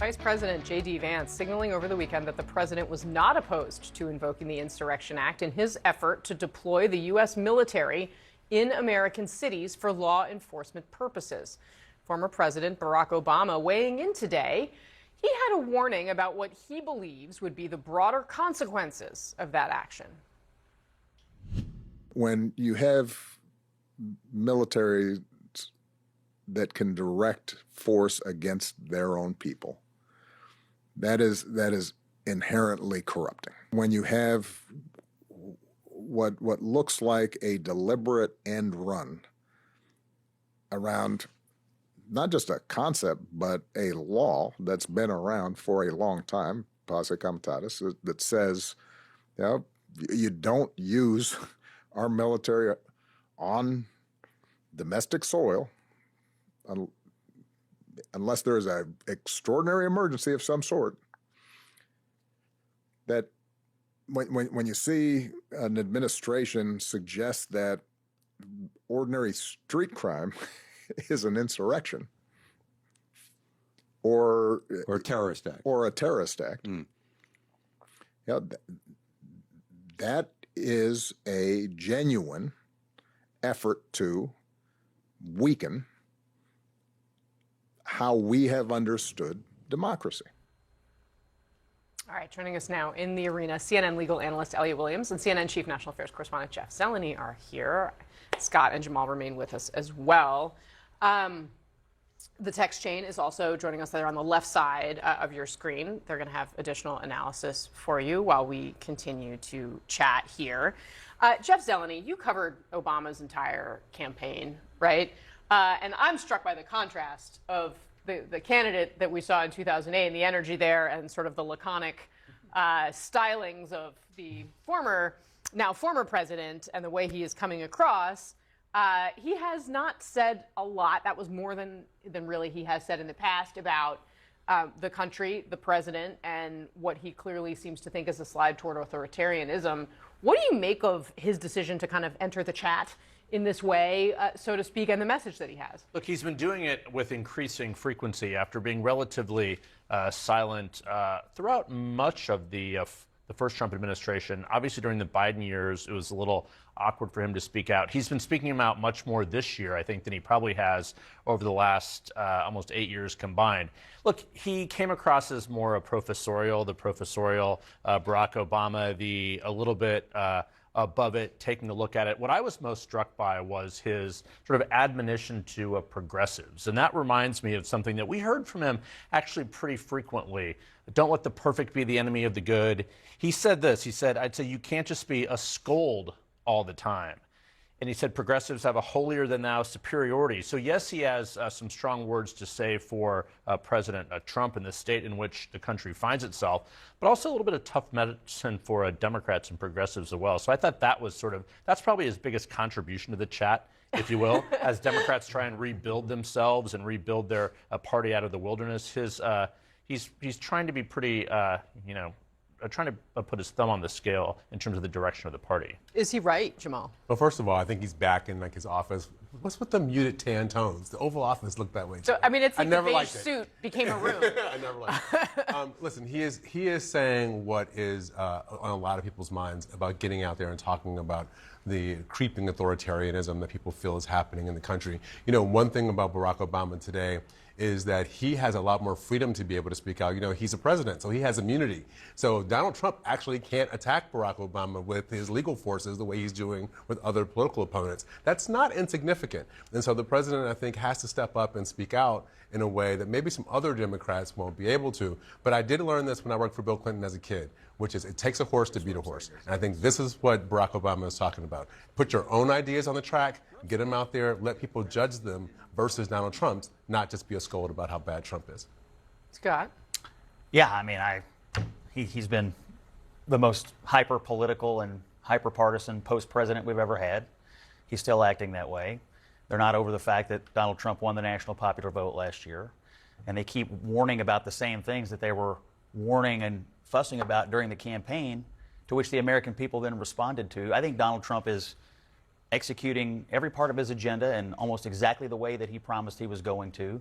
Vice President J.D. Vance signaling over the weekend that the president was not opposed to invoking the Insurrection Act in his effort to deploy the U.S. military in American cities for law enforcement purposes. Former President Barack Obama weighing in today. He had a warning about what he believes would be the broader consequences of that action. When you have military that can direct force against their own people, that is inherently corrupting. When you have what looks like a deliberate end run around not just a concept, but a law that's been around for a long time, posse comitatus, that says, you don't use our military on domestic soil unless there is an extraordinary emergency of some sort. That when you see an administration suggest that ordinary street crime is an insurrection or a terrorist act, that is a genuine effort to weaken how we have understood democracy. All right, joining us now in the arena, CNN legal analyst Elliot Williams and CNN chief national affairs correspondent Jeff Zeleny are here. Scott and Jamal remain with us as well. The text chain is also joining us there on the left side of your screen. They're going to have additional analysis for you while we continue to chat here. Jeff Zeleny, you covered Obama's entire campaign, right? And I'm struck by the contrast of the candidate that we saw in 2008 and the energy there and sort of the laconic stylings of the now former president and the way he is coming across. He has not said a lot. That was more than really he has said in the past about the country, the president, and what he clearly seems to think is a slide toward authoritarianism. What do you make of his decision to kind of enter the chat in this way, so to speak, and the message that he has? Look, he's been doing it with increasing frequency after being relatively silent throughout much of the first Trump administration. Obviously, during the Biden years, it was a little awkward for him to speak out. He's been speaking out much more this year, I think, than he probably has over the last almost 8 years combined. Look, he came across as more a professorial, Barack Obama, a little bit above it, taking a look at it. What I was most struck by was his sort of admonition to progressives. And that reminds me of something that we heard from him actually pretty frequently. Don't let the perfect be the enemy of the good. He said this, I'd say you can't just be a scold all the time. And he said progressives have a holier-than-thou superiority. So yes, he has some strong words to say for President Trump and the state in which the country finds itself, but also a little bit of tough medicine for Democrats and progressives as well. So I thought that was that's probably his biggest contribution to the chat, if you will, as Democrats try and rebuild themselves and rebuild their party out of the wilderness. He's trying to be pretty, trying to put his thumb on the scale in terms of the direction of the party. Is he right, Jamal? Well, first of all, I think he's back in his office. What's with the muted tan tones? The Oval Office looked that way. So, I mean, it's like the beige suit became a room. I never liked it. Listen, he is saying what is on a lot of people's minds about getting out there and talking about the creeping authoritarianism that people feel is happening in the country. One thing about Barack Obama today is that he has a lot more freedom to be able to speak out. He's a president, so he has immunity. So Donald Trump actually can't attack Barack Obama with his legal forces the way he's doing with other political opponents. That's not insignificant. And so the president, I think, has to step up and speak out in a way that maybe some other Democrats won't be able to. But I did learn this when I worked for Bill Clinton as a kid, which is it takes a horse to beat a horse. And I think this is what Barack Obama is talking about. Put your own ideas on the track, get them out there, let people judge them versus Donald Trump's, not just be a scold about how bad Trump is. Scott? Yeah, I mean, he's been the most hyper-political and hyper-partisan post-president we've ever had. He's still acting that way. They're not over the fact that Donald Trump won the national popular vote last year. And they keep warning about the same things that they were warning and fussing about during the campaign, to which the American people then responded to. I think Donald Trump is executing every part of his agenda in almost exactly the way that he promised he was going to.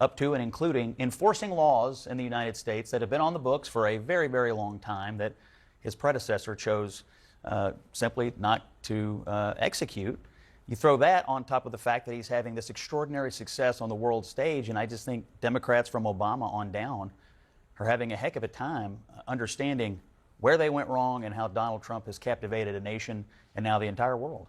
up to and including enforcing laws in the United States that have been on the books for a very, very long time that his predecessor chose simply not to execute. You throw that on top of the fact that he's having this extraordinary success on the world stage, and I just think Democrats from Obama on down are having a heck of a time understanding where they went wrong and how Donald Trump has captivated a nation and now the entire world.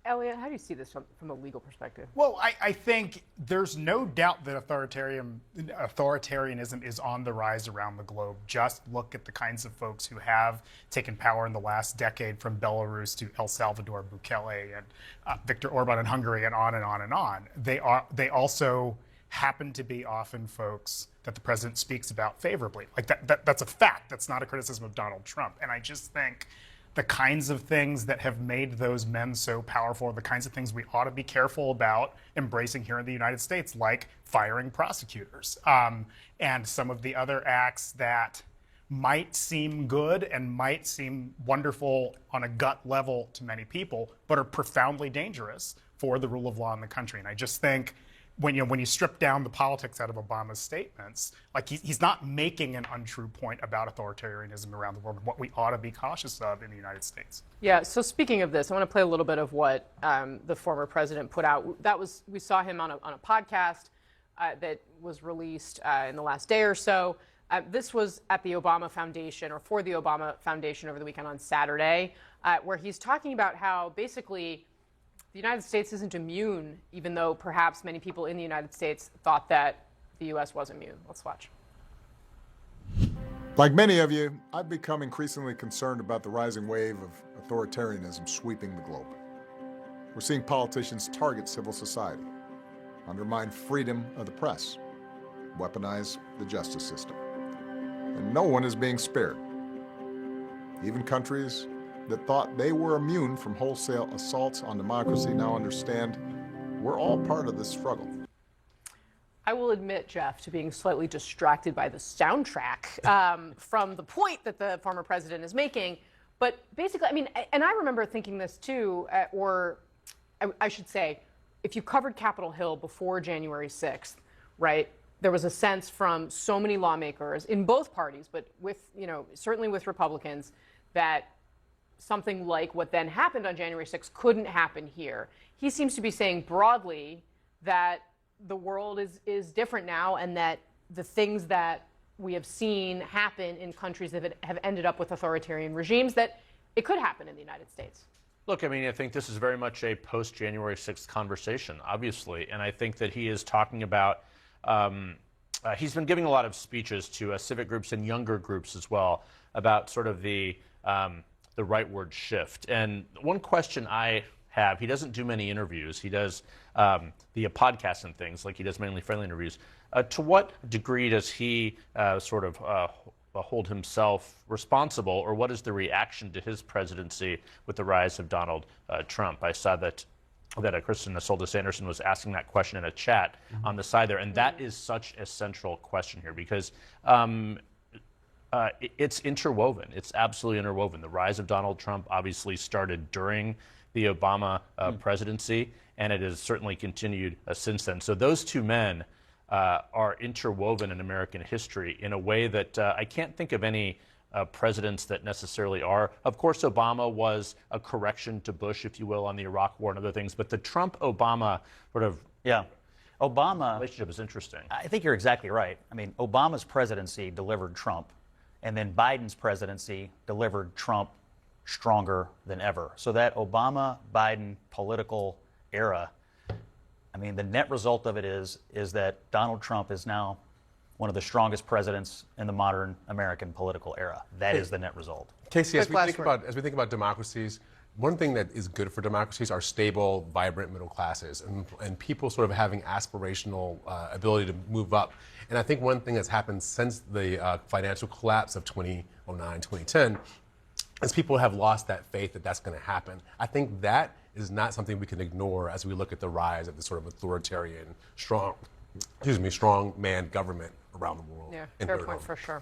Elliot, how do you see this from a legal perspective? Well, I think there's no doubt that authoritarianism is on the rise around the globe. Just look at the kinds of folks who have taken power in the last decade, from Belarus to El Salvador, Bukele, and Viktor Orban in Hungary, and on and on and on. They also happen to be often folks that the president speaks about favorably. Like that's a fact. That's not a criticism of Donald Trump. And I just think the kinds of things that have made those men so powerful are the kinds of things we ought to be careful about embracing here in the United States, like firing prosecutors. And some of the other acts that might seem good and might seem wonderful on a gut level to many people, but are profoundly dangerous for the rule of law in the country. And I just think when you strip down the politics out of Obama's statements, like he's not making an untrue point about authoritarianism around the world and what we ought to be cautious of in the United States. Yeah. So speaking of this, I want to play a little bit of what the former president put out. We saw him on a podcast that was released in the last day or so. This was at the Obama Foundation, or for the Obama Foundation, over the weekend on Saturday, where he's talking about how basically the United States isn't immune, even though perhaps many people in the United States thought that the U.S. was immune. Let's watch. Like many of you, I've become increasingly concerned about the rising wave of authoritarianism sweeping the globe. We're seeing politicians target civil society, undermine freedom of the press, weaponize the justice system. And no one is being spared. Even countries that thought they were immune from wholesale assaults on democracy now understand we're all part of this struggle. I will admit, Jeff, to being slightly distracted by the soundtrack from the point that the former president is making. But basically, I mean, and I remember thinking this too, or I should say, if you covered Capitol Hill before January 6th, right, there was a sense from so many lawmakers in both parties, but certainly with Republicans, that something like what then happened on January 6th couldn't happen here. He seems to be saying broadly that the world is different now, and that the things that we have seen happen in countries that have ended up with authoritarian regimes, that it could happen in the United States. Look, I mean, I think this is very much a post-January 6th conversation, obviously, and I think that he is talking about he's been giving a lot of speeches to civic groups and younger groups as well about sort of the rightward shift. And one question I have, he doesn't do many interviews. He does the podcasts and things, like he does mainly friendly interviews. To what degree does he sort of hold himself responsible, or what is the reaction to his presidency with the rise of Donald Trump? I saw that Kristen Isolde Anderson was asking that question in a chat on the side there, and that is such a central question here, because it's interwoven. It's absolutely interwoven. The rise of Donald Trump obviously started during the Obama presidency, and it has certainly continued since then. So those two men are interwoven in American history in a way that I can't think of any presidents that necessarily are. Of course, Obama was a correction to Bush, if you will, on the Iraq War and other things, but the Trump-Obama sort of Obama relationship is interesting. I think you're exactly right. I mean, Obama's presidency delivered Trump, and then Biden's presidency delivered Trump stronger than ever. So that Obama-Biden political era, I mean, the net result of it is that Donald Trump is now one of the strongest presidents in the modern American political era. That is the net result. Casey, as we think about democracies, one thing that is good for democracies are stable, vibrant middle classes, and people sort of having aspirational ability to move up. And I think one thing that's happened since the financial collapse of 2009, 2010, is people have lost that faith that that's going to happen. I think that is not something we can ignore as we look at the rise of the sort of authoritarian, strong man government around the world. Yeah, fair point for sure.